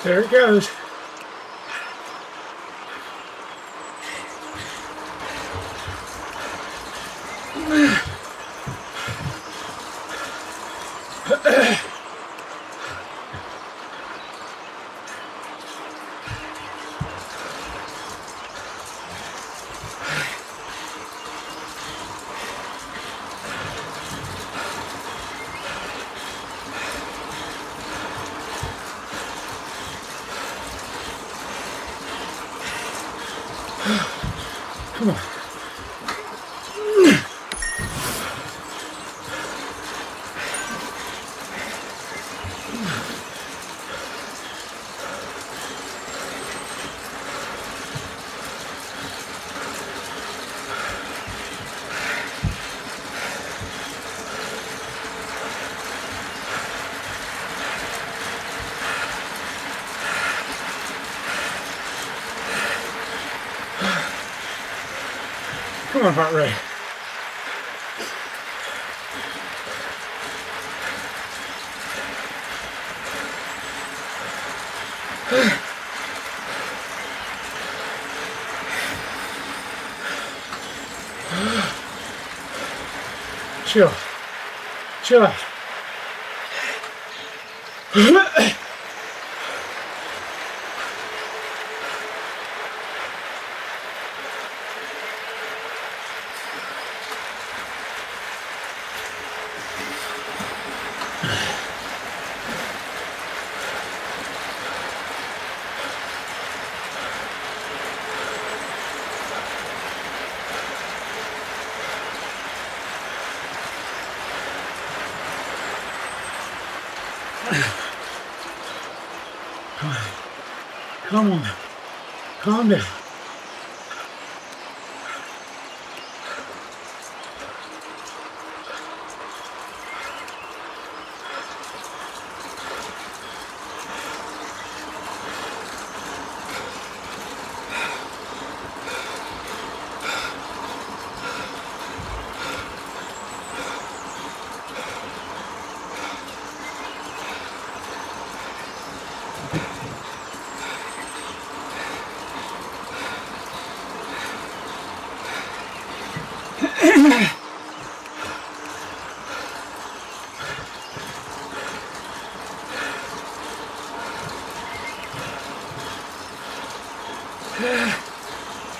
There it goes. Come on. Come on, heart rate. Chill. Chill out. Come on. Calm down.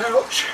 Ouch.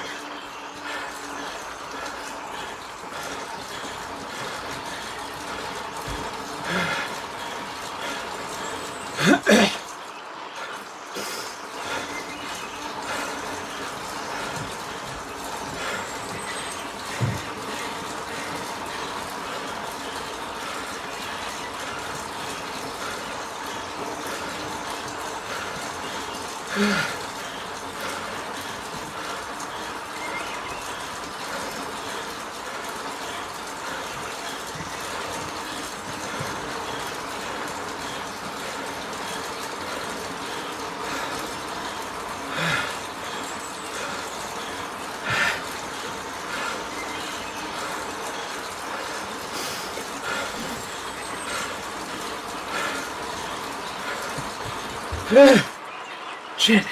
Shit.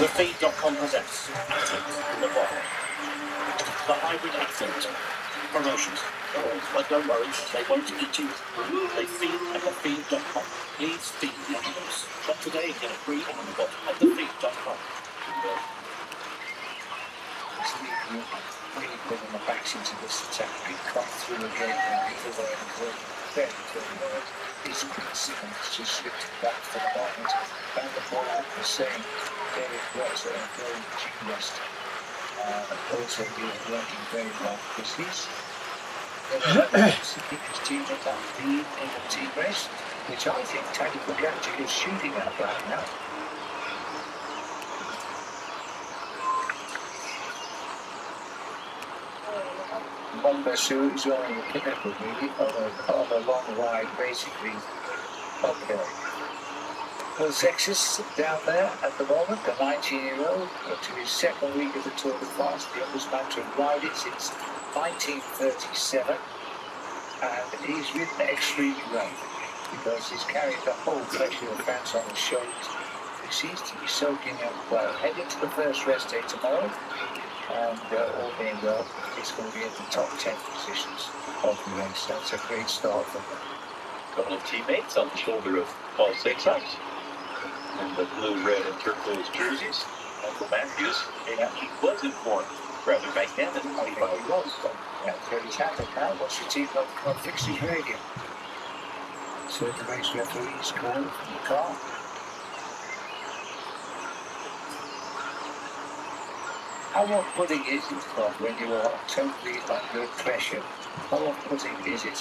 The feed.com presents Atoms in the Bottle. The hybrid athlete. Promotions. But don't worry, they won't eat you. They feed at the feed.com. Please feed the animals. Shop today and get a free animal bot at the feed.com. Really putting my backs into this attack, being cut through again, and people were very good. It's quick seconds, just slipped back for the moment, found the ball the same. David was a very gymnast, also working very well, because he's his team at that lead in the team race, which I think Tony Pogacci is shooting at right now. Bombassu is on the pinnacle really, on a long ride basically uphill. Well, Sexus down there at the moment, the 19-year-old, to his second week of the Tour de France, the youngest man to ride it since 1937, and he's ridden extremely well because he's carried the whole pressure of France on his shoulders. He seems to be soaking up well. Heading to the first rest day tomorrow, and all being well, he's going to be in the top 10 positions of the race. That's a great start for him. A couple of teammates on the shoulder of Paul Sexus in the blue, red, and turquoise jerseys. Uncle Matthews, he was informed rather back then than how he was. Yeah, he's happened now. What's the team got fixed his radio? So the race referee's called from the car. How off-putting is it, Bob, when you are totally under pressure? How off-putting is it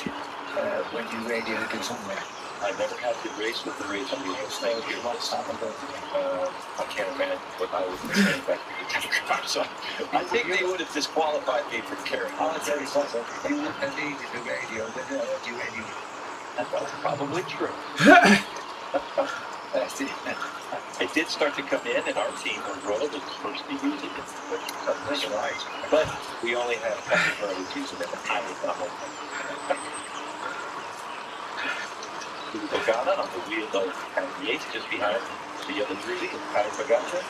when you radio to somewhere? I never had to race with the race wheels. Thank you. I can't imagine what I would be saying back to so I think they would have disqualified me from carrying on. I'll tell you something. You wouldn't have needed a radio, but they heard you anyway. That's probably true. That's it. It did start to come in, and our team was rolled and was supposed to be using it. That's right. But we only had a couple of early using it, and I was not one. Pagana on the wheel of Yates just behind the other three, and Paddy Pagana.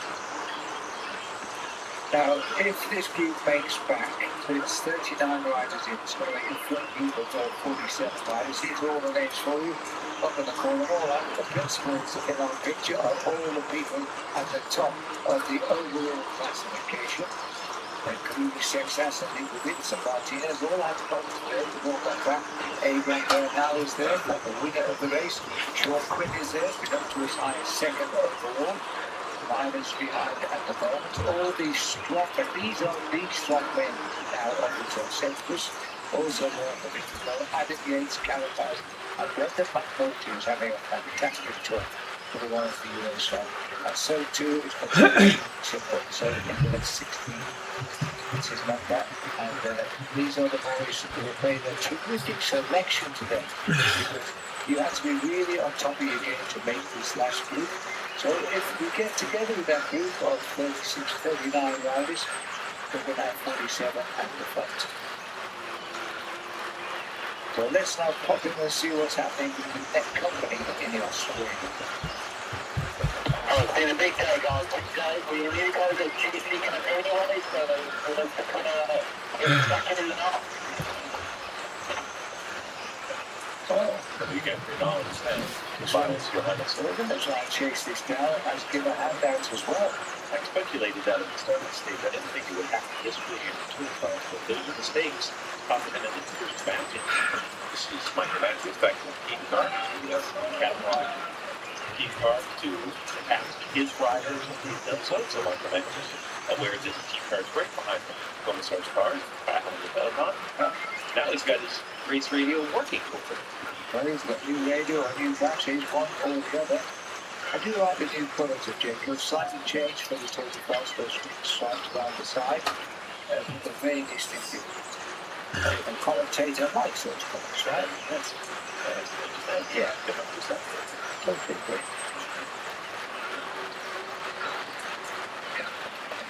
Now, if this group makes back, so it's 39 riders in, it's going to make a front group of 47 riders. These are all the names for you. Up in the corner, all that, the principals in our picture are all the people at the top of the overall classification. And Kruger, Sexas, and Nico Vince and Martinez all had to come there to walk that back. Abraham Bernal is there, like the winner of the race. Sean Quinn is there, been up to his highest second overall. Miners behind at the moment. All these strong, but these are big strong men now of the top sectors. Also more than Adam Yates, Carapaz, and Brendan McNulty is having a fantastic tour for the one of the US one. And so too is simple. So in the 16, this is not that. And these are the boys who have made a terrific selection today. You have to be really on top of your game to make this last group. So if we get together with that group of 36, 39 riders, we're going to have 47 at the front. So let's now pop in and see what's happening with the net company in the Australia. Oh, it's been a big day, guys. We really got to get GDP campaign on it, so we'll have to put get back in and out. We get Ronaldo's and Miles Johannes. We're going to try and chase this down and give a handout as well. I speculated that at the start of the stage. I didn't think it would happen this week in the Tour de France, but those are the stakes. Confident in the Tour's advantage. This is my advantage back to Keith Card. We have catalog Keith Card to ask his riders if he's done so. So my advantage. Where is Keith Card's right behind him? Commissar's car, back on the Belmont. Now he's got his race radio working for him. Well, he's got new radio and new batteries, one or the other. I do like the new colours of Jacob. Slightly changed for the Tour de France, those stripes around the side. They're very distinctive. And commentator likes those colours, right? Yes. Yeah. Totally great.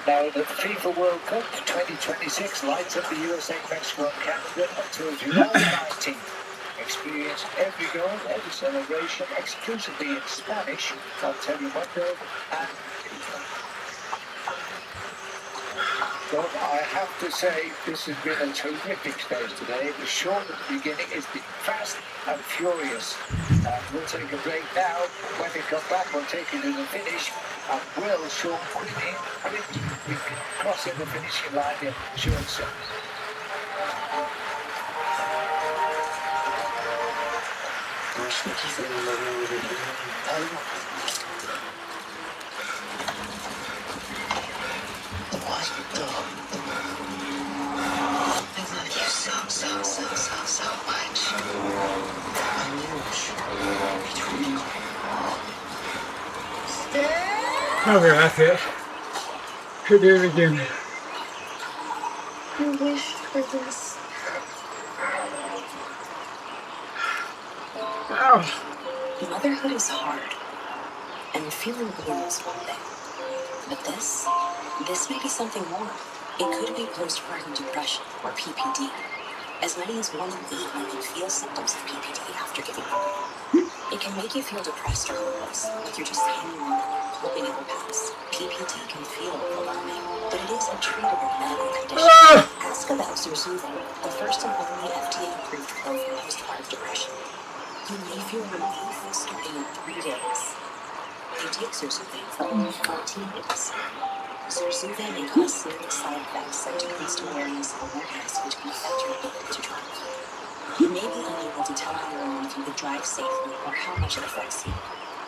Now, the FIFA World Cup 2026 lights up the USA, Mexico, and Canada until July 19th. Experience every goal, every celebration exclusively in Spanish on Telemundo and FIFA. Well, I have to say this has been a terrific stage today. It was short at the beginning, it's been fast and furious. We'll take a break now. When we come back, we'll take it to the finish. And will Sean Quinn crossing the finishing line in short set. Okay, that's it. Could do it again. I wish for this. Ow. Motherhood is hard, and feeling blue is one thing. But this may be something more. It could be postpartum depression, or PPD. As many as 1 in 8 women feel symptoms of PPD after giving birth. It can make you feel depressed or hopeless, like you're just hanging on, hoping it will pass. PPD can feel alarming, but it is a treatable medical condition. Ask about Zurzuvae, the first and only FDA-approved pill for postpartum depression. You may feel relief starting in 3 days. You take Zurzuvae for only 14 days. Zurzuvae may cause serious side effects like decreased awareness and alertness, which can affect your ability to drive. You may be unable to tell anyone if you could drive safely or how much it affects you.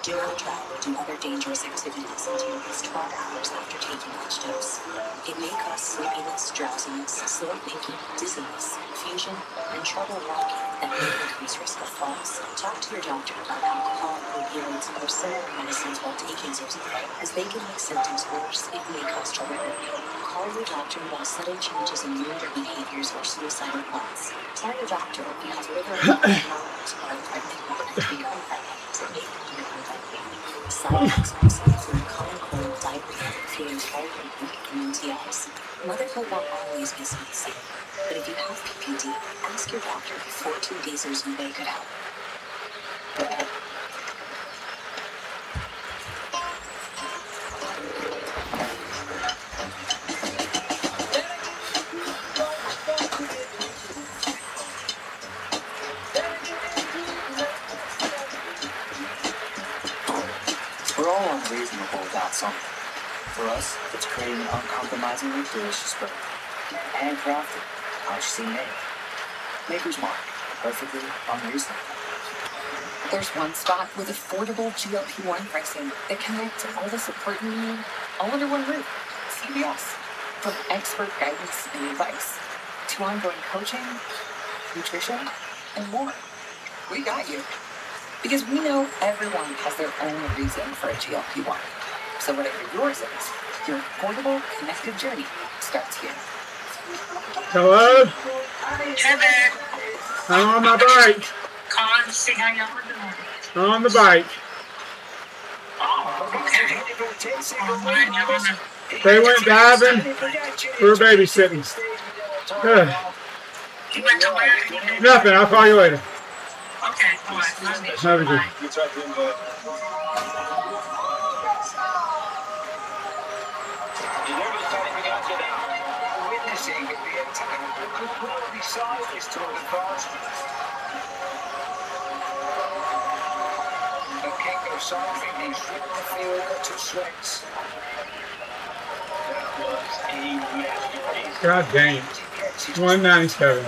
Do not drive or do other dangerous activities until at least 12 hours after taking each dose. It may cause sleepiness, drowsiness, slow thinking, dizziness, confusion, and trouble walking that may increase risk of falls. Talk to your doctor about alcohol, opioids, or similar medicines while taking Zurzuvae, as they can make symptoms worse. It may cause trouble breathing. Call your doctor about sudden changes in mood or behaviors or suicidal thoughts. Tell your doctor if you have liver problems or are pregnant to become pregnant. It may be your unlikely. Side effects also include common cold, diarrhea, feeling tired and weak, and UTIs. Motherhood won't always be smooth, but if you have PPD, ask your doctor if 14 days of Zurzuvae could help. We're all unreasonable about something. For us, it's creating an uncompromisingly delicious burger. Handcrafted, consciously made. Maker's Mark, perfectly unreasonable. There's one spot with affordable GLP-1 pricing that connects all the support you need all under one roof. CBS. From expert guidance and advice to ongoing coaching, nutrition, and more. We got you. Because we know everyone has their own reason for a GLP-1. So whatever yours is, your affordable, connected journey starts here. Hello? Hey there. I'm on my bike. Calling to see how y'all are doing. I'm on the bike. Oh, okay. When y'all gonna... They went diving. We're babysitting. You went to where? Nothing. I'll call you later. Okay, all right. Love you. Have a good. Bye. Witnessing the attack will decide this Tour de France. The king of cycling, he's ridden the field to shreds. God dang it. 197.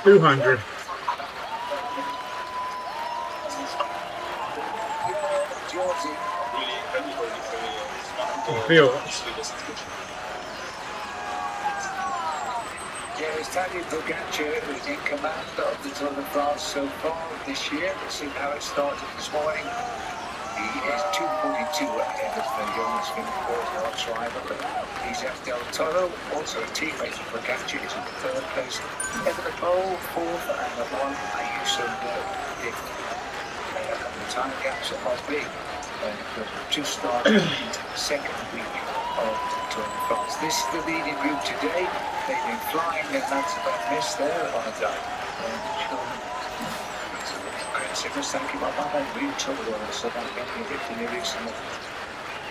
200. Feel it. Yes, Tadej Pogacar is in command of the Tour de France so far this year. Let's see how it started this morning. He is 2:42 ahead of the youngest Arch rival. He's at Del Toro, also a teammate of Pogacar, is in the third place. Evan Cole, fourth, and the one Ayuso fifth. The time gaps are big. Just started the second week of the Tour de France. This is the leading group today. They've been flying their lads about miss there on a day. Thank you, my man. Real trouble on us, so I'm getting a bit near recently.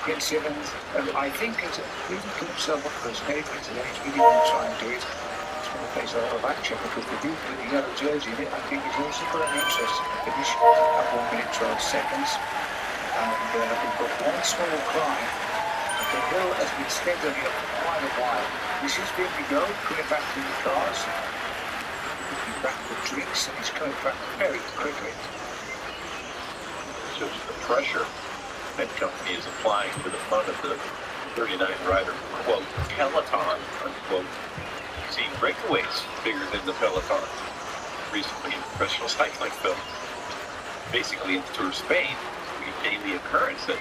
Prince Simmons, I think, has really put himself up for a statement today. He's really going to try and do it. He's going to face a lot of action because the dude with the yellow jersey in it, I think, he's also got an interest in the finish at 1 minute 12 seconds. And we've got one small climb. The hill has been steadily up for quite a while. This is where we go, coming back to the cars. Looking back for drinks, and he's coming back very quickly. Shows the pressure that company is applying to the front of the 39 rider, quote, peloton, unquote. See, breakaways bigger than the peloton recently in professional cycling film. Basically, in the Tour of Spain, it's a daily occurrence that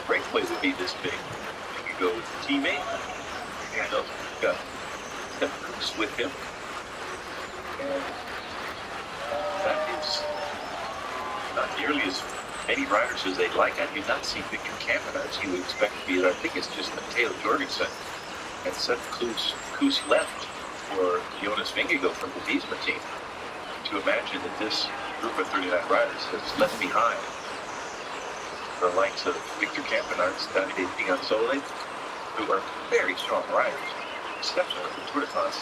breakaway would be this big. You could go with a teammate, and you've got Cruz with him, and that is not nearly as many riders as they'd like. I do not see Victor Campenaerts. You would expect to be there. I think it's just Matteo Jorgensen and Seth Koos left for Jonas Vingegaard from the Wiesma team. To imagine that this group of 39 riders has left behind the likes of Victor Campenaerts, Davide Pigansole, who are very strong riders, exceptional in the Tour de France.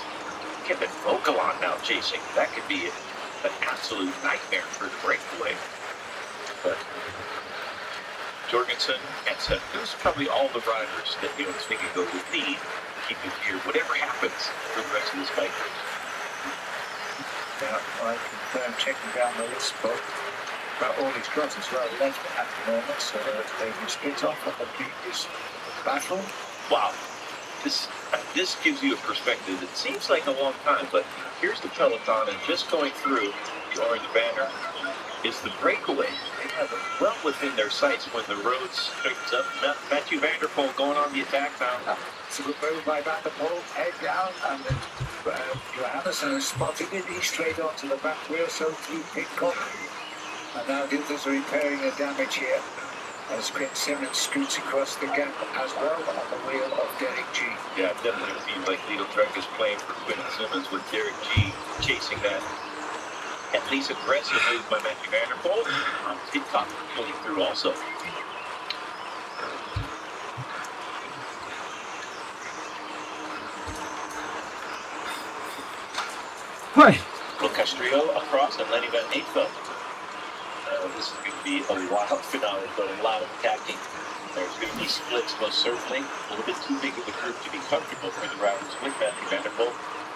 Kevin Vogelon now chasing. That could be an absolute nightmare for the breakaway. But Jorgensen and Seth Koos, probably all the riders that Jonas Vingegaard would need to keep him here, whatever happens for the rest of this bike race. Yeah, I confirm checking down the list, but all his guns as well left at the moment, so they can split off on the previous battle. Wow. This gives you a perspective. It seems like a long time, but here's the peloton, and just going through the orange banner is the breakaway. They have it well within their sights when the road straights up. Matthew Van Der Poel going on the attack now. It's a good move by Van Der Poel, head down, and then Johannesson has spotted it. He's straight onto the back wheel, so through Pitcock. And now the others are repairing the damage here as Prince Simmons scoots across the gap as well on the wheel of Derek G. Yeah, it definitely seems like Leo Trek is playing for Quinn Simmons with Derek G chasing that at least aggressive move by Matthew Van Der Poel. Pitcock pulling through also. Hi. Luke Castrillo across and Lenny Van Eetveld. This is going to be a wild finale, but a lot of attacking. There's going to be splits, most certainly. A little bit too big of a group to be comfortable for the riders with Matthew Van Der Poel.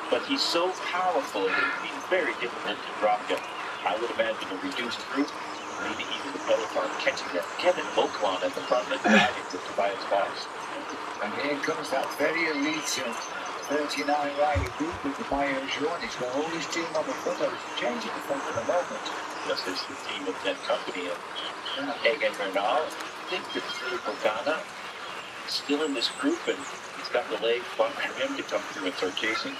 But he's so powerful, it would be very difficult to drop him. I would imagine a reduced group, maybe even the peloton catching that. Kevin Vogelon at the front of the driving to Tobias Fox. And here comes that very elite 39 rider group with the Mayo Jean. He's got all his team on the front. I was changing the front at the moment. Yes, it's the team of that company. And Egan Bernal, I think that Filippo Ganna is still in this group, and he's got the leg for him to come through and start chasing.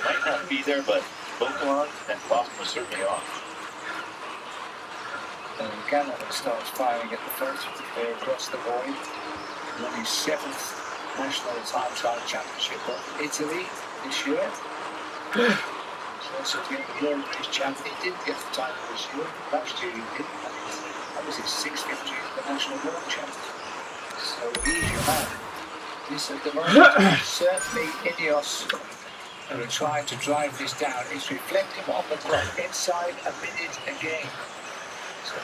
Might not be there, but Vogelon and Boston was certainly off. And Ganna starts firing at the first there across the void. Won his 7th national time trial championship of Italy this year. Also being the European champion. He didn't get the title this year. Last year he did. That was his 6th victory as the national world champion. So he's your man. This at the moment, certainly Ineos are trying to drive this down. It's reflecting on the clock inside a minute again. So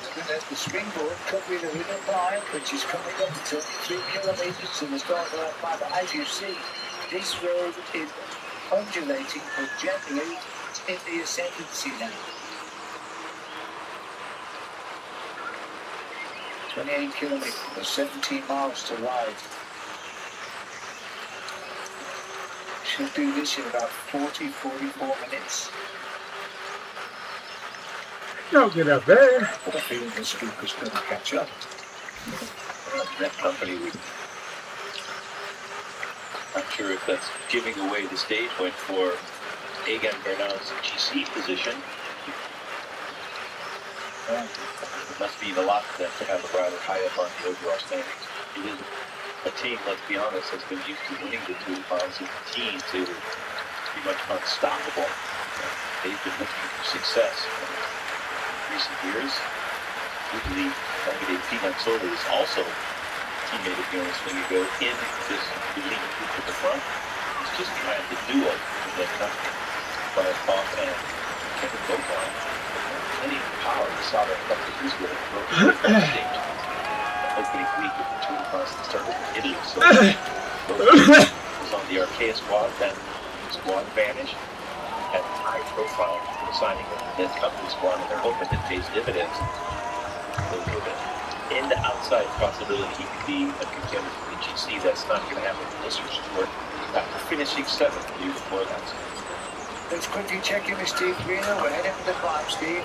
the springboard could be the river climb, which is coming up to 3 kilometers to the start of that climb. But as you see, this road is undulating but gently in the ascendancy now. 28 kilometers, 17 miles to ride. Should do this in about 44 minutes. Don't get up there. But I feel the scoop is going to catch up. That company would. Not sure if that's giving away the stage went for Egan Bernal's GC position. It must mean a lot to them to have a rider high up on the overall standings. It is a team, let's be honest, has been used to winning the Tour de France as a team to be much unstoppable. They've been looking for success in recent years. We believe Davide Pigansole is also teammate of yours when you go in this elite group at the front. It's just behind the duo of that company. Brian Pop and Kevin Bogart. Plenty of power. We saw that a couple of years ago. Stage. Opening week of the Tour de France that started in Italy. So Bogart was on the Archaea squad, then squad vanished. Had a high profile signing with that company squad, and they're hoping it pays dividends. They'll give it. In the outside possibility he could be a contender for the GC. That's not going to happen this year's tour. After finishing 7th the year before that. Let's quickly check in with Steve Greener. We're heading for the climb, Steve.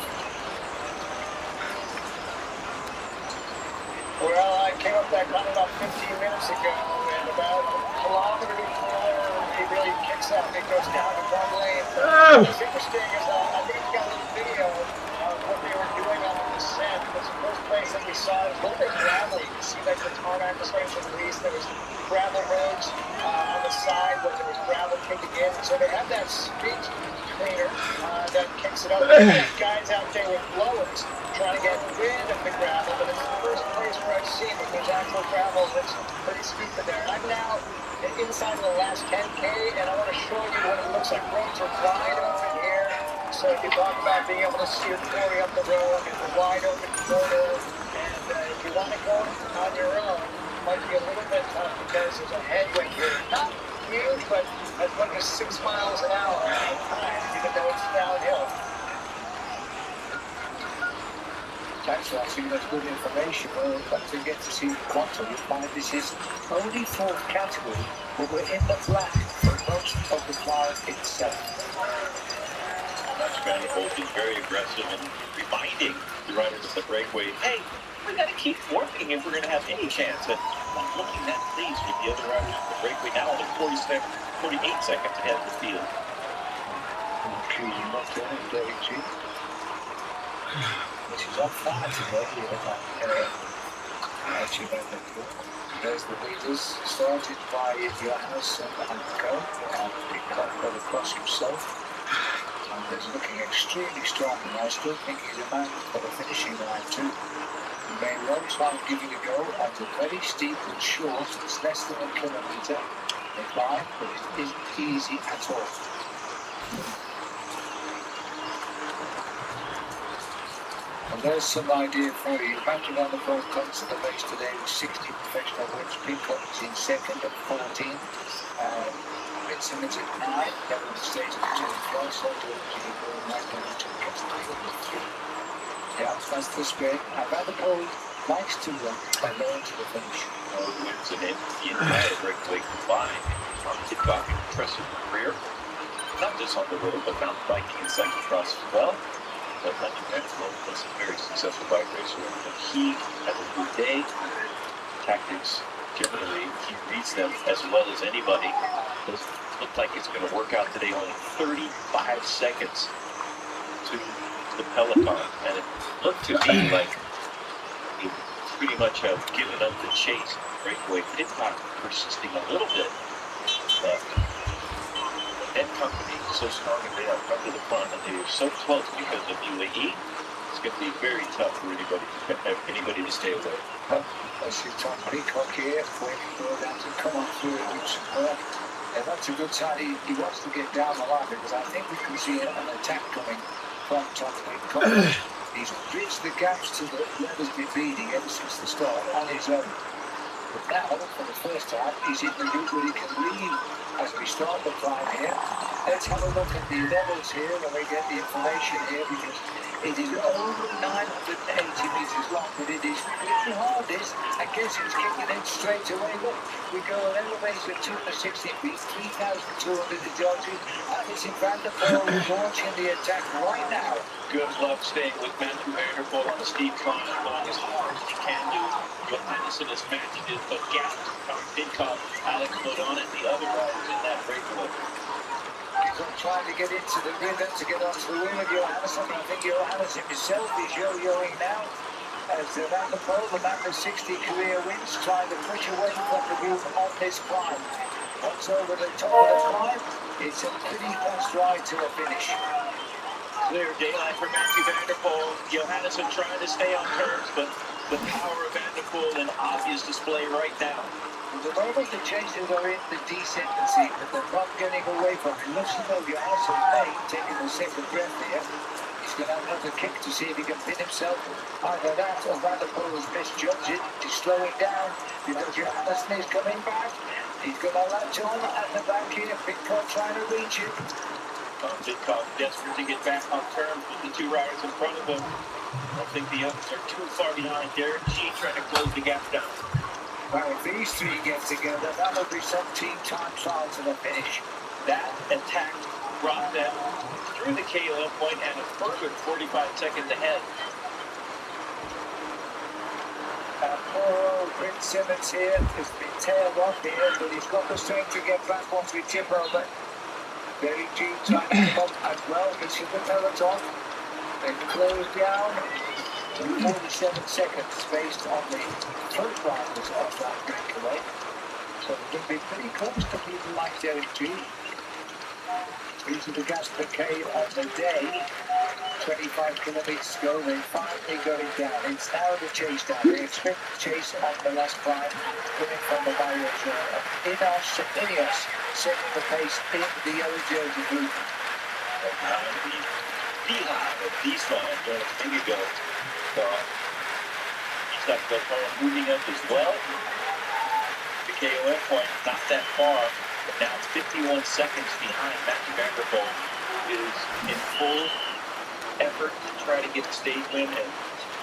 Well, I came up that run about 15 minutes ago, and about a kilometer before he really kicks out, it goes down to one lane. What's interesting is I think we got a little video of what they were doing on the descent. It was the first place that we saw it was a little bit gravelly. You can see like the tarmac was starting to release. There was gravel roads on the side where there was gravel kicking in. So they have that street cleaner that kicks it up. They have guys out there with blowers trying to get rid of the gravel, but it's the first place where I've seen that there's actual gravel that's pretty steep in there. I'm now inside of the last 10K, and I want to show you what it looks like. Roads are wide open here, so if you talk about being able to see your quarry up the road, it's a wide open corridor, and if you want to go on your own, it might be a little bit tough because there's a headwind here. Not huge, but as much as 6 miles an hour at times, even though it's downhill. Thanks for asking. That's good information. Well, don't forget to see the quantum. You'll find this is only 4th category, but we're in the black for most of the climb itself. That's Manifold being very aggressive and reminding the riders of the breakaway, hey, we got to keep working if we're going to have any chance. And not looking that pleased with the other riders of the breakaway now only 48 seconds ahead of the field. Okay, you're not doing it, Derek G. This is on fire today here at that actually there's the leaders started by Johannes and Co and picked up by the cross himself, and he's looking extremely strong, and I still think he's a man for the finishing line too. He may well try and give it a go at a very steep and short, it's less than a kilometre they climb, but it isn't easy at all. And there's some idea for you. Imagine on the fourth comes to the race today with 60 professional wins. Peacock is in 2nd at 14. Vincent is at 9. Devon stays at 2. So to yeah, that's the spread. And Vanderpool likes to run and learn to the finish. Wins an empty entire breakaway combined. On Peacock, impressive career. Not just on the road, but mountain biking and cyclocross as well. But Lenny Benfield was a very successful bike racer. When he has a good day, tactics, generally, he reads them as well as anybody. It looked like it's going to work out today. Only 35 seconds to the peloton. And it looked to me like he pretty much have given up the chase breakaway. Peacock persisting a little bit. But that company is so strong and they are up to the front and they are so close because of UAE. It's going to be very tough for anybody to stay away. That's your Tom Peacock here, waiting for them to come on through and do some work. And that's a good sign. He wants to get down the line because I think we can see an attack coming from Tom Peacock. He's bridged the gaps to the levels been leading ever since the start on his own. But now, for the first time, he's in the group where he can lead as we start the climb here. Let's have a look at the levels here when we get the information here, because it is over 980 metres long, but it is really hard this. I guess it's kicking in straight away. Look, we go an elevation of 260 feet, 3,200 adjusted, and it's in Vanderpool launching the attack right now. Good luck staying with Matthew Vanderpool on the steep climb, going as hard as he can do. Johannesson is matching it, but gaps from Peacock, Alex Modon, and the other riders in that breakaway. He's trying to get into the rhythm to get onto the wing of Johannesson. I think Johannesson himself is yo-yoing now. As Vanderpool, the man with 60 career wins, trying to push away from the group on this climb. Once over the top of the climb, it's a pretty fast ride to a finish. Clear daylight for Matthew Vanderpool. Johannesson trying to stay on terms, but the power of Vanderpool in obvious display right now. The moment the chasers are in the descendancy, but they're not getting away from it. Looks as though Johannesson may taking a second breath here. He's going to have another kick to see if he can pin himself. Either that or Vanderpool has misjudged it to slow it down because Johannesson is coming back. He's going to latch on at the back here. Pitcock trying to reach him. Pitcock desperate to get back on terms with the two riders in front of him. I don't think the others are too far behind. Derek G trying to close the gap down. Well, if these three get together, that'll be some team time trial to the finish. That attack brought them through the KO point and a further 45 seconds ahead. And poor old Prince Simmons here has been tailed off here, but he's got the strength to get back once we tip over. Derek G trying to come up as well, gets in the peloton. They close down. 47 seconds based on the front riders of that breakaway. So it can be pretty close to people like Derek G. These are the gas per K on the day. 25 kilometers to go. They finally got it down. It's now the chase down. They expect the chase on the last climb coming from the barriers. Ineos setting the pace in the yellow jersey group. Beehive of these lines a thing ago. He's got the car moving up as well. The KOF point not that far, but now it's 51 seconds behind. Matthew Vanderpool is in full effort to try to get the stage win and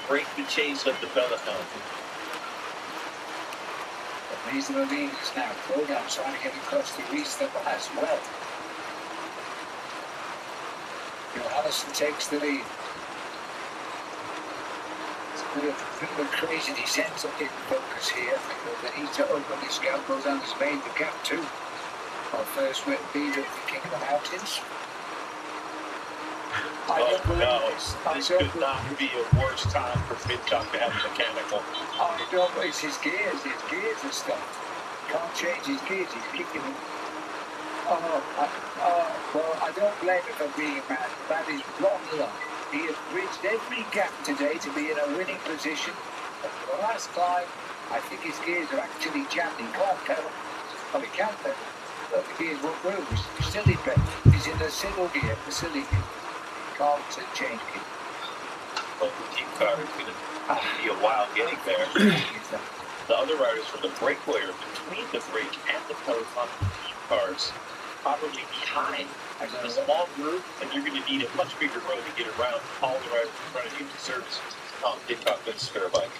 break the chase of the peloton. And these are the leaders now. Program trying to get across to reach them as well. Johannesson takes the lead. A bit of a crazy descent in focus here because they need to open this gap. Rodan has made the gap too. Our first win beat of the King of the Mountains. This could not be a worse time for Pitcock to have a mechanical. It's his gears are stuck. Can't change his gears, he's kicking them. Well, I don't blame him for being mad. That is wrong luck. He has bridged every gap today to be in a winning position. But for the last climb, I think his gears are actually jammed. He can't pedal. Well, he can pedal. But the gears won't move. He's still in bed. He's in the single gear, the silly gear. Can't change gear. Well, the team car is going to be a while getting there. The other riders from the breakaway are between the brake and the peloton team cars, probably behind. A small group, and you're going to need a much bigger road to get around all the riders in front of you to service Pitcock with a spare bike.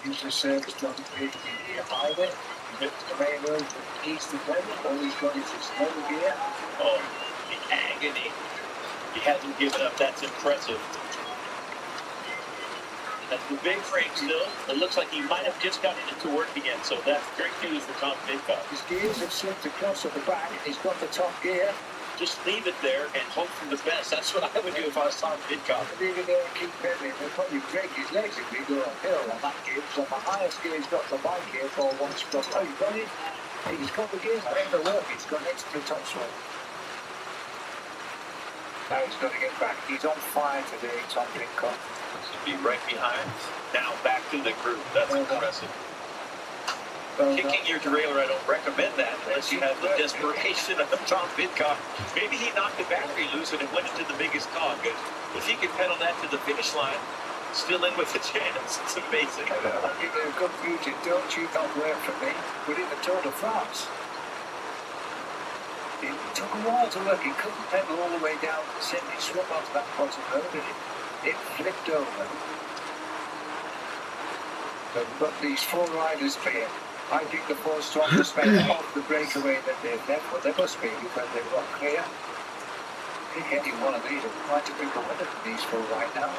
Use the service doesn't appear to be near highway. The main road from east to west, all he's got is his slow gear. Oh, the agony. He hasn't given up. That's impressive. That's the big frame still. It looks like he might have just gotten it to work again, so that's great news for Tom Pitcock. His gears have slipped across at the back. He's got the top gear. Just leave it there and hope for the best. That's what I would do if I was Tom Pitcock. Leave it there and keep pedaling. He'll probably break his legs if we go uphill on that gear. So the highest gear he's got the bike here for one spot. Oh, you got it? He's got the gears. Make the work. He's got next to the top swing. Now he's got to get back. He's on fire today, Tom Pitcock. Should be right behind. Now back to the group. That's impressive. Kicking your derailleur, I don't recommend that unless you have the desperation of Tom Pitcock. Maybe he knocked the battery loose and it went into the biggest cog. If he could pedal that to the finish line, still in with a chance. It's amazing. I'll give you a good future. Don't you not work for me. We're in the Tour de France. It took a while to work. He couldn't pedal all the way down the Sydney swap onto that bottom road, and it flipped over. So we've got these four riders here. I think the four strongest men off the breakaway that they've left, well, they must be because they've got clear. Pick any one of these, I'm trying to pick a winner from these four right now.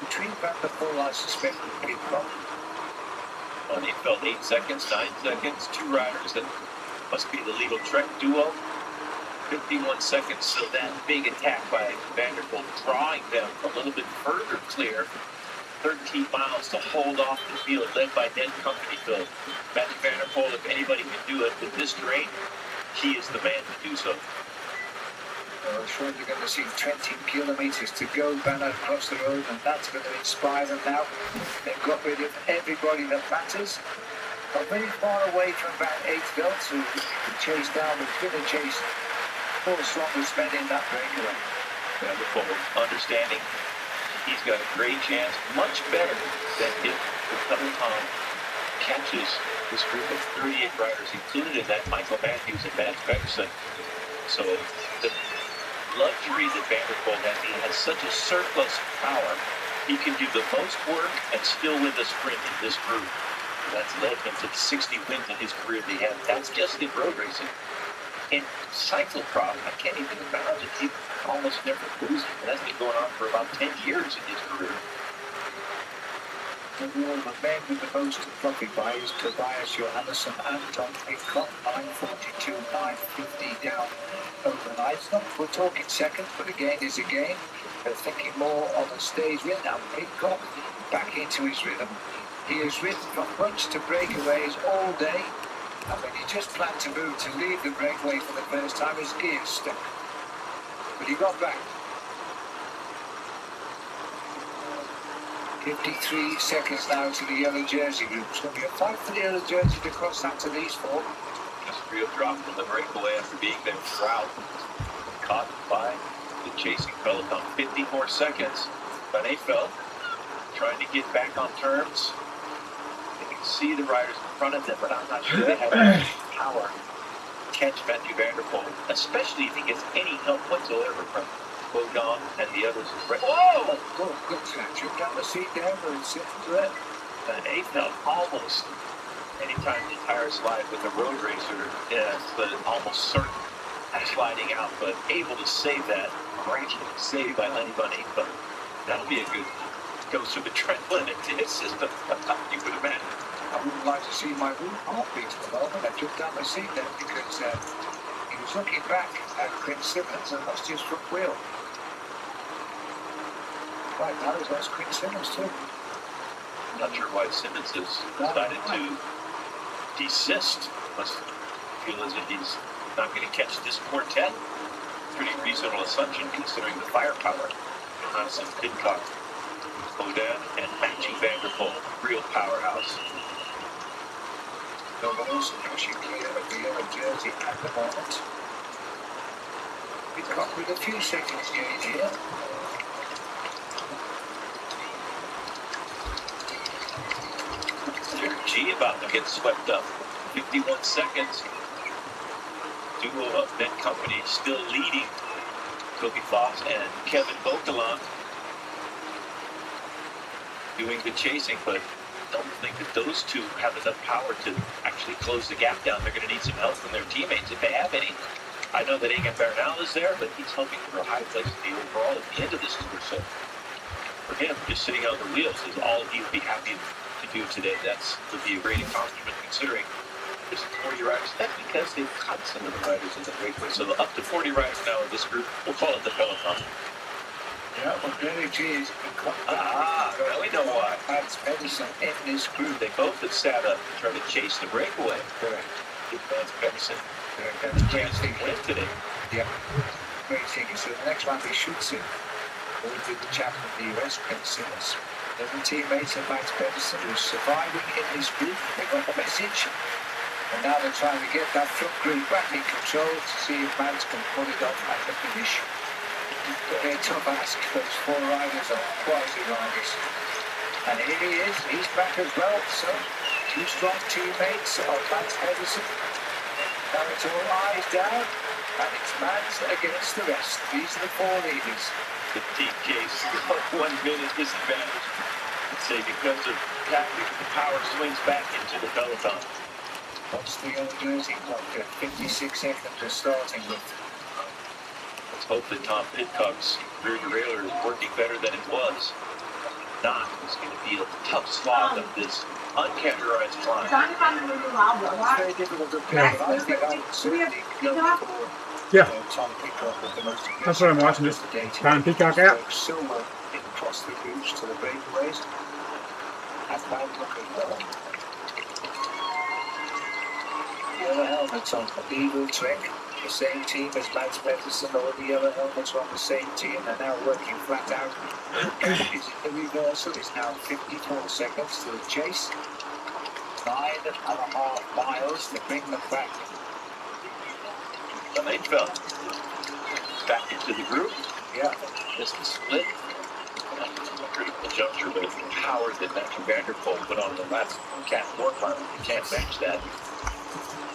Between Vanderpool, I suspect, would be wrong. Well, he felt 8 seconds, 9 seconds, two riders that must be the legal Trek duo. 51 seconds, so that big attack by Vanderpool drawing them a little bit further clear. 13 miles to hold off the field, led by Ned Company. So Matthew Vanderpool, if anybody can do it with this terrain, he is the man to do so. Well, sure, you're going to see 20 kilometres to go banner across the road, and that's going to inspire them now. They've got rid of everybody that matters. Not very far away from Van Eitveld, who chased down the winner chase. Four strongest men in that breakaway. Wonderful understanding. He's got a great chance, much better than if the peloton catches this group of 38 riders, included in that Michael Matthews and Matt Pedersen. So the luxury that Vanderpoel has, he has such a surplus power. He can do the most work and still win the sprint in this group. That's led him to the 60 wins in his career that he had. That's just in road racing. In cyclocross, I can't even imagine. He almost never loses. That's been going on for about 10 years in his career. The men with the most profit by is Tobias Johannesson and Tom Pidcock, 9:42, 9:50 down overnight. We're talking seconds, but again is a game. They're thinking more on the stage win. Now Pidcock back into his rhythm. He has ridden from bunch to breakaways all day, and when he just planned to move to leave the breakaway for the first time, his gears stuck. But he got back. 53 seconds now to the yellow jersey group. It's going to be a fight for the yellow jersey to cross that to these four. Just a real drop from the breakaway after being there throughout. Caught by the chasing peloton. 50 more seconds. Van Eitveld trying to get back on terms. You can see the riders in front of them, but I'm not sure they have enough power to catch Matthew Vanderpoel, especially if he gets any help whatsoever from Bogon and the others. Whoa! Good catch. You've got the seat down for the sixth red. Van Eitveld almost, anytime the tire slide with a road racer, yes, but almost certain sliding out, but able to save that. Great save by Lenny Van Eitveld. That'll be a good goes to the adrenaline into his system. You would imagine. I wouldn't like to see my own heartbeat at the moment. I took down my seat there because he was looking back at Quinn Simmons and lost his front wheel. Right now he's lost Quinn Simmons too. Not sure why Simmons has decided to desist. Must feel as if he's not going to catch this quartet. Pretty reasonable assumption considering the firepower. Johansson, Pidcock, Bodan, and Matthew Vanderpoel, real powerhouse. No one else pushing clear of the yellow jersey at the moment. Pidcock with a few seconds gain here. G about to get swept up. 51 seconds. Duo of Ben Company still leading. Toby Fox and Kevin Bokeland doing the chasing, but don't think that those two have enough power to actually close the gap down. They're going to need some help from their teammates if they have any. I know that Egan Bernal is there, but he's hoping for a high place in the overall at the end of this tour. So for him, just sitting on the wheels is all he would be happy to do today. Would be a great accomplishment considering there's 40 riders. That's because they've cut some of the riders in the breakaway. So up to 40 riders now in this group. We'll call it the peloton. Yeah, well, Billy G is now we know why. Mads Pedersen in this group. They both have sat up and tried to chase the breakaway. Correct. Give Mads Pedersen That's a chance to win today. Yeah, great thing. So the next one he shoots him. Over to the champion of the US, Quinn Simmons. There's a teammate of Mads Pedersen who's surviving in this group. They got the message. And now they're trying to get that front group back in control to see if Mads can pull it off at the finish. A tough ask. Those four riders are quality riders. And here he is. He's back as well. So, two strong teammates of Mads Pedersen. Now it's all eyes down. And it's Mads against the rest. These are the four leaders. The team case, 1 minute disadvantage. I'd say because of tactics, the power swings back into the peloton. What's the old jersey clock at 56 seconds to starting with? Let's hope that Tom Pidcock's rear derailleur is working better than it was. Not, it's going to be a tough slog of this uncategorized climb. It's very difficult to play, but I think I would certainly go for Tom Pidcock with the most That's what I'm watching, just trying Pidcock out. So well across the groups to the breakaways. That's bad luck as well. Yellow helmets on the Eagle trick. The same team as Mads Pedersen, all the yellow helmets are on the same team. They're now working flat out. Is in the reversal. It's now 54 seconds to the chase. 9.5 miles to bring them back. The main belt. Back into the group. Yeah. This is split. Critical juncture with the power that Matthew Vanderpool put on the last cat warfare. You can't match that.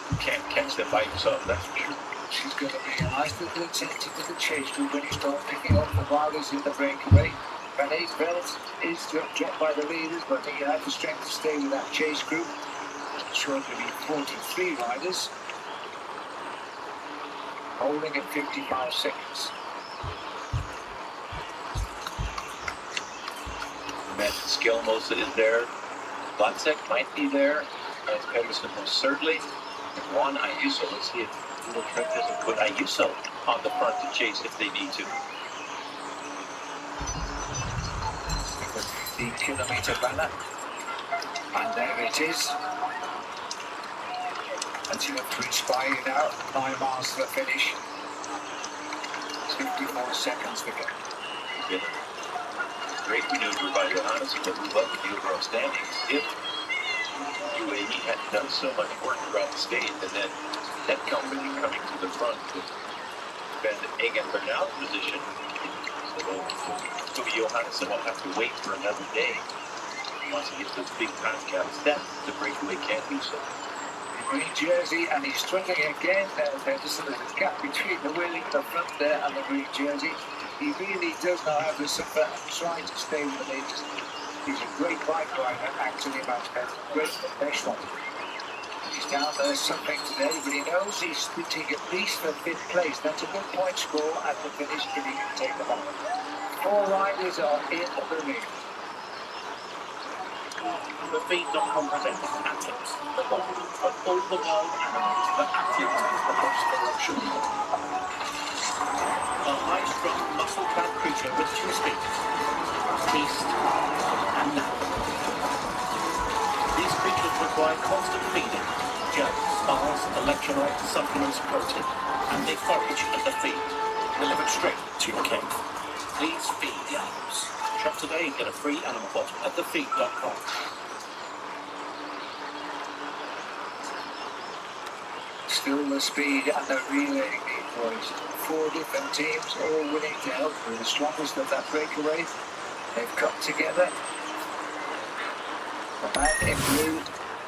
You can't catch that by yourself, that's for sure. She's going to be nice little attention to the chase group when you start picking up the riders in the breakaway. Van Avermaet is dropped by the leaders, but I think you have the strength to stay with that chase group. It's going to be 43 riders, holding at 55 seconds. Imagine Skjelmose is there. Botzek might be there. Mads Pedersen most certainly. And Juan Ayuso. Let's see if Little Trek doesn't put Ayuso on the front to chase if they need to. 15-kilometer banner. And there it is. That's enough to inspire you now. 9 miles to the finish. 54 seconds to go. Yeah. Great maneuver by Johannes, but we love the overall standings. If UAE hadn't done so much work throughout the state, and then that company coming to the front with Ben Egan-Bernal position, so Johannes will have to wait for another day. Once he gets those big time caps, that the breakaway can't do so. Green jersey, and he's struggling again. There's a gap between the wheeling, the front there, and the green jersey. He really does know how to suffer and trying to stay with the leaders. He's a great bike rider, actually, Mads Pedersen. Great professional. He's down there suffering today, but he knows he's sprinting at least for 5th place. That's a good point score at the finish if he can take them on. 4 riders are in the lead. The feed.com presents Athletes, the body of all the world animals, but Athletes is the most ferocious. A high-strung, muscle-clad creature with 2 speeds, beast and nap. These creatures require constant feeding, gels, spars, electrolytes, supplements, protein, and they forage at the feed, delivered straight to your cave. Please feed the animals. Shop today and get a free animal bottle at thefeed.com. Still the speed and the relay boys. 4 different teams all willing to help with the strongest of that breakaway. They've come together. The man in blue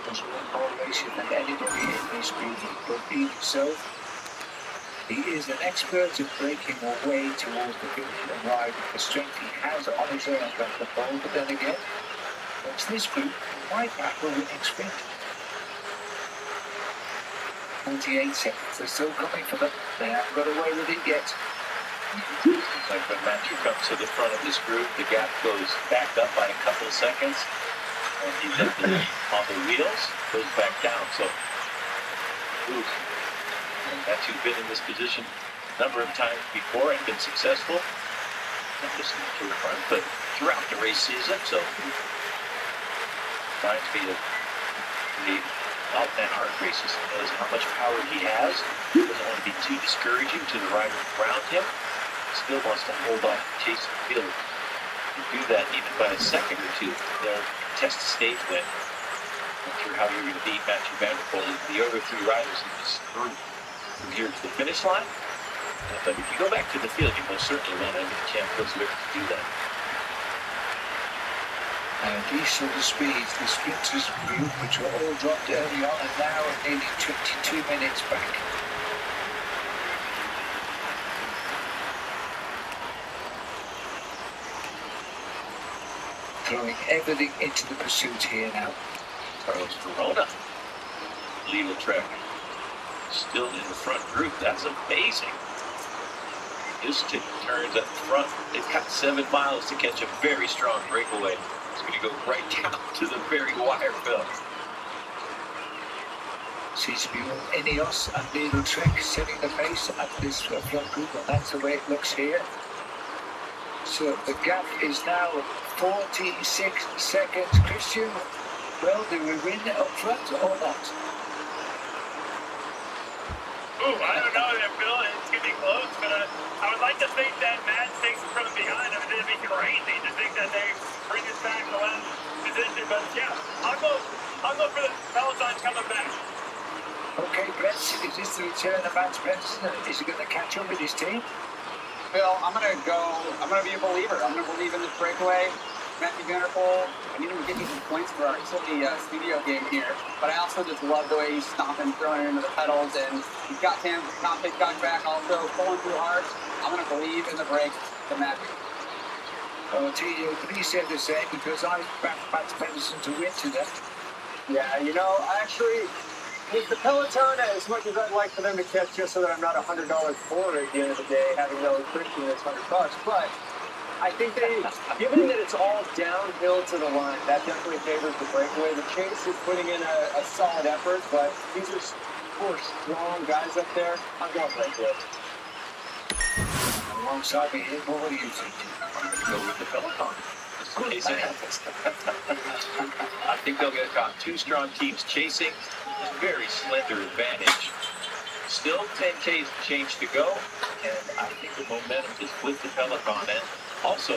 has won more races than anybody in this group, but even so, he is an expert at breaking away towards the finish and ride with the strength he has on his own at the pole. But then again, it's this group might back the winning sprint. 48 seconds. They're still coming for them. They haven't got away with it yet. Like when Matthew comes to the front of this group, the gap goes back up by a couple of seconds. And he's on the wheels, goes back down. So, oof. And Matthew's been in this position a number of times before and been successful. Not just in the Tour de France, but throughout the race season. So, reminds me of the Alpine Art races. He knows how much power he has. He doesn't want to be too discouraging to the riders around him. Still wants to hold off and chase the field. You do that even by a second or two. They'll test the stage win. Not sure how you're going to beat Matthew Vanderpool. The other 3 riders in this group from here to the finish line. But if you go back to the field, you most certainly want to have a chance to do that. And these sort of speeds, the sprinters group, which were all dropped early on, and now are nearly 22 minutes back. Throwing everything into the pursuit here now. Carlos Verona, Little Trek, still in the front group. That's amazing. His turns up front. They've got 7 miles to catch a very strong breakaway. It's going to go right down to the very wire, Phil. Seems to be Ineos and Little Trek setting the pace at this front group, and that's the way it looks here. So the gap is now 46 seconds. Christian, well, do we win up front or not? Ooh, I don't know, Bill. It's going to be close, but I would like to think that Matt takes it from behind. I mean, it'd be crazy to think that they bring us back to last position. But yeah, I'll go for the Peloton coming back. Okay, Brett, is this the return of Matt Spencer? Is he going to catch up with his team? Bill, I'm going to be a believer. I'm going to believe in this breakaway. Matthew Vanderpool, I need him to get me some points for our silly studio game here. But I also just love the way he's stomping, throwing it into the pedals, and he's got him, confidence got back also, pulling through hard. I'm going to believe in the break to Matthew. Oh, TJ, please say the same, because I backed Matt Spencer to win today. Yeah, you know, actually, with the Peloton, as much as I'd like for them to catch just so that I'm not $100 poor at the end of the day, having no friction that's $100, but I think given that it's all downhill to the line, that definitely favors the breakaway. The Chase is putting in a solid effort, but these are four strong guys up there. I'm going breakaway. Alongside me here, what do you think? Go with the Peloton. I think they'll get caught. Two strong teams chasing. Very slender advantage. Still 10Ks change to go, and I think the momentum is with the Peloton, and also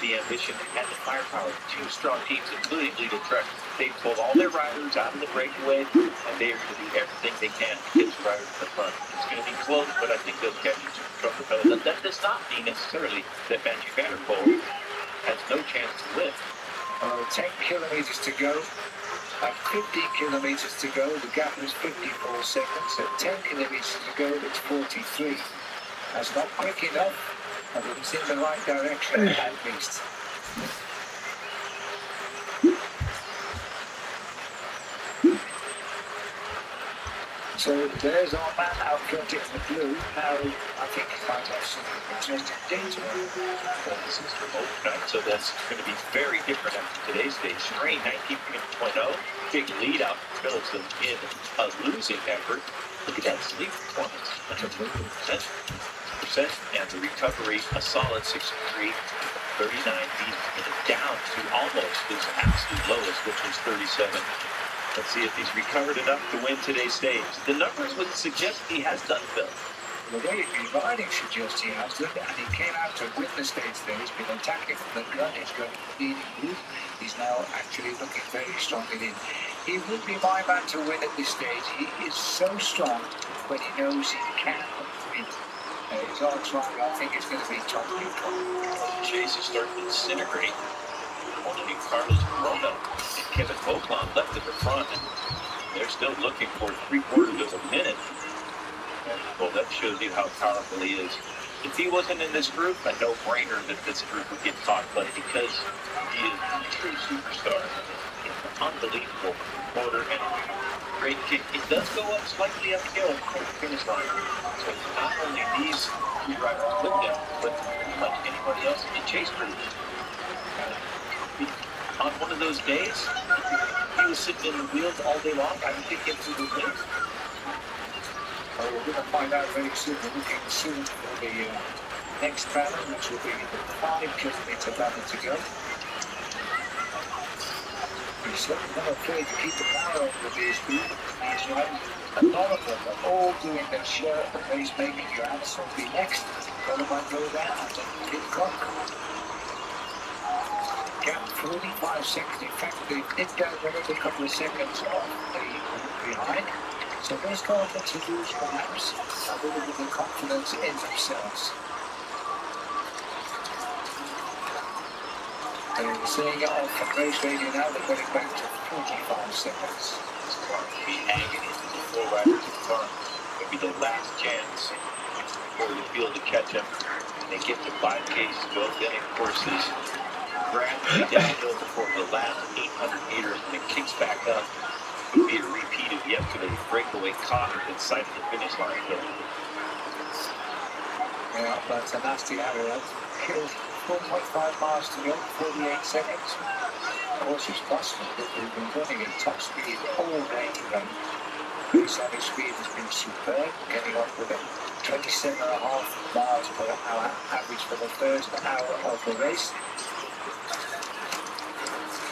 the ambition and the firepower. Two strong teams, including Leader Trek. They pulled all their riders out of the breakaway, and they are going to do everything they can to get the riders to the front. It's going to be close, but I think they'll catch it from the Peloton. That does not mean necessarily that Matthew Vanderpool has no chance to win. 10 kilometers to go. At 50 kilometers to go, the gap is 54 seconds. At 10 kilometers to go, it's 43. That's not quick enough, but it's in the right direction at least. So there's our man out front in the blue. Now I think he might have some interesting data. This is remote night, so that's going to be very different after today's day. Strain 19.0, big lead out for Phillipson in a losing effort. Look at that sleep performance. That's a 1%, and the recovery a solid 63, 39 feet, and down to almost his absolute lowest, which was 37. Let's see if he's recovered enough to win today's stage. The numbers would suggest he has done, Phil. The way he's been riding suggests he has done, and he came out to win the stage there. He's been attacking from the gun, he's got leading blue. He's now actually looking very strong in. He would be my man to win at this stage. He is so strong when he knows he can win. His odds right, I think it's going to be top neutral. Chase is starting to disintegrate. Only Carlos Corona and Kevin Oakland left at the front, and they're still looking for 3/4 of a minute. Well, that shows you how powerful he is. If he wasn't in this group, a no-brainer that this group would get caught, but because he is a true superstar, unbelievable motor and great kick. It does go up slightly uphill at the finish line. So not only these three riders with them, but like anybody else in the Chase group. On one of those days, he was sitting in the wheels all day long. I would think him through the wheels. We're going to find out very soon. We're looking soon for the next battle, which will be the 5-kilometer battle to go. He's certainly not afraid to keep the power up with these people. He's right. A lot of them are all doing their share of the race making. Your answer will be next. Follow my go down and hit clock. Gap 45 seconds. In fact, they did go another couple of seconds off the behind. So those confidence to lose perhaps a little bit of confidence in themselves. They're saying it off from race radio now, they're going back to 45 seconds. It's going to be agony for the four riders in front. Maybe the last chance for the field to catch them. They get to 5Ks to go. Then, of course, is gradually downhill before the last 800 meters, and it kicks back up. It would be a repeat of yesterday's breakaway caught inside the finish line. Yeah, that's a nasty area. Killed 4.5 miles to go, 48 seconds. Of course, it's possible that they've been running at top speed all day today. Base average speed has been superb, getting up with a 27.5 miles per hour average for the first hour of the race.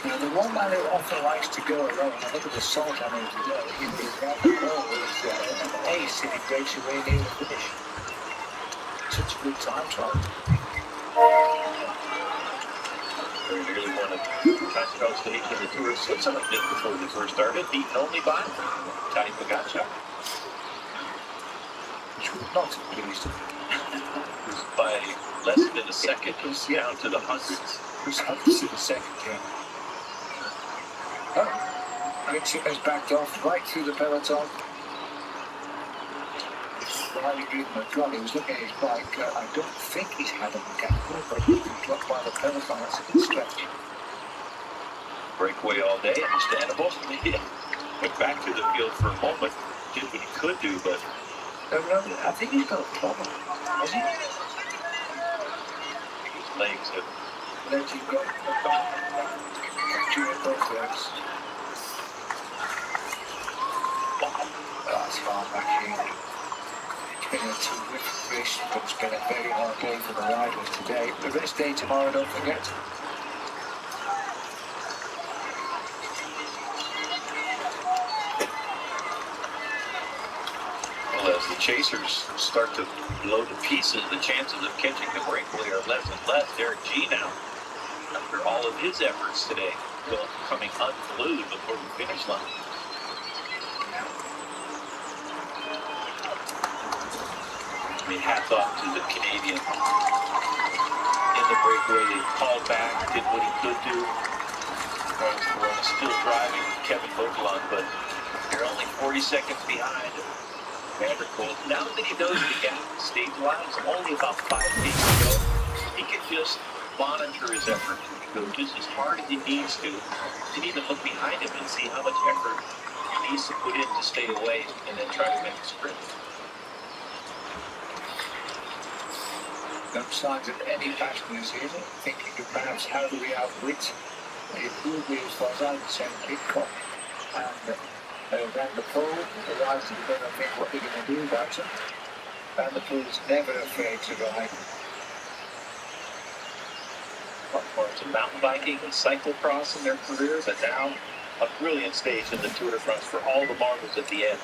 Now, the one man who often likes to go alone, and look at the salt on him today, he'd be around the goal with an ace if he breaks away near the finish. Such a good time trial. Very nearly won a Continental stage in the Tour of Switzerland just before they first started, beaten only by Tadej Pogacar. Which would not have pleased him. By less than a second, down to the hundreds. Who's hundreds in the second game? Oh, Richie has backed off right through the peloton. While he was looking at his bike. I don't think he's had a mechanical, but he's been dropped by the peloton. That's a good stretch. Breakaway all day, understandable. Went back to the field for a moment, did what he could do, but No, I think he's got a problem. Has he? his legs have Let him go. Capture it both legs. That's far back here. It's been a terrific race, but it's been a very hard day for the riders today. The rest day tomorrow, don't forget. Well, as the chasers start to blow to pieces, the chances of catching the breakaway are less and less. Derek G now, after all of his efforts today, coming unglued before the finish line. I mean, hats off to the Canadian in the breakaway. They called back, did what he could do. We're still driving with Kevin Hogelund, but you're only 40 seconds behind. Vanderpool, now that he knows the gap stage allows him only about 5 feet to go, he can just monitor his effort, go just as hard as he needs to. He can even look behind him and see how much effort he needs to put in to stay away and then try to make a sprint. No signs of any passengers here, thinking of perhaps how do we outwit the improved as far as I'm concerned, Pitcock and Van der Poel. The riders are going to think what they're going to do about it. Van der Poel is never afraid to ride. Parts of mountain biking and cyclocross in their careers, and now a brilliant stage in the Tour de France for all the marbles at the end.